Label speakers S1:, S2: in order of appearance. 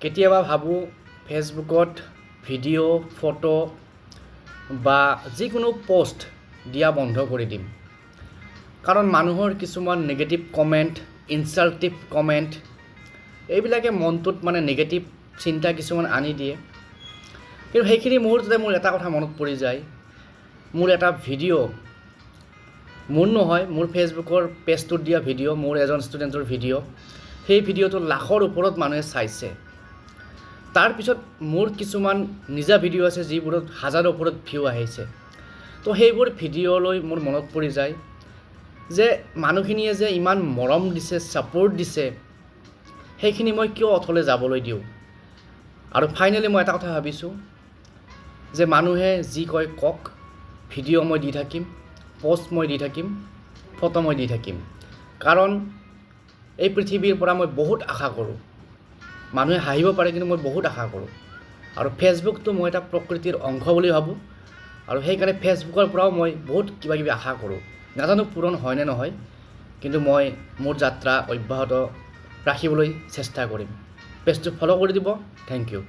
S1: কেতিয়াবা ভাবোঁ ফেচবুকত ভিডিঅ' ফটো বা যিকোনো পোষ্ট দিয়া বন্ধ কৰি দিম। কাৰণ মানুহৰ কিছুমান নিগেটিভ কমেণ্ট, ইনচাল্টিভ কমেণ্ট এইবিলাকে মনটোত মানে নিগেটিভ চিন্তা কিছুমান আনি দিয়ে। কিন্তু সেইখিনি মুহূৰ্ততে মোৰ এটা কথা মনত পৰি যায়, মোৰ এটা ভিডিঅ' মোৰ নহয়, মোৰ ফেচবুকৰ পেজটোত দিয়া ভিডিঅ', মোৰ এজন ষ্টুডেণ্টৰ ভিডিঅ', সেই ভিডিঅ'টো লাখৰ ওপৰত মানুহে চাইছে। তাৰপিছত মোৰ কিছুমান নিজা ভিডিঅ' আছে যিবোৰত হাজাৰৰ ওপৰত ভিউ আহিছে। তো সেইবোৰ ভিডিঅ'লৈ মোৰ মনত পৰি যায় যে মানুহখিনিয়ে যে ইমান মৰম দিছে, ছাপোৰ্ট দিছে, সেইখিনি মই কিয় অথলে যাবলৈ দিওঁ। আৰু ফাইনেলি মই এটা কথা ভাবিছোঁ যে মানুহে যি কয় কওক, ভিডিঅ' মই দি থাকিম, পোষ্ট মই দি থাকিম, ফটো মই দি থাকিম। কাৰণ এই পৃথিৱীৰ পৰা মই বহুত আশা কৰোঁ। মানুহে হাঁহিব পাৰে কিন্তু মই বহুত আশা কৰোঁ। আৰু ফেচবুকটো মই এটা প্ৰকৃতিৰ অংশ বুলি ভাবোঁ। আৰু সেইকাৰণে ফেচবুকৰ পৰাও মই বহুত কিবাকিবি আশা কৰোঁ। নাজানো পূৰণ হয় নে নহয়, কিন্তু মই মোৰ যাত্ৰা অব্যাহত ৰাখিবলৈ চেষ্টা কৰিম। পেজটো ফ'ল' কৰি দিব। Thank U.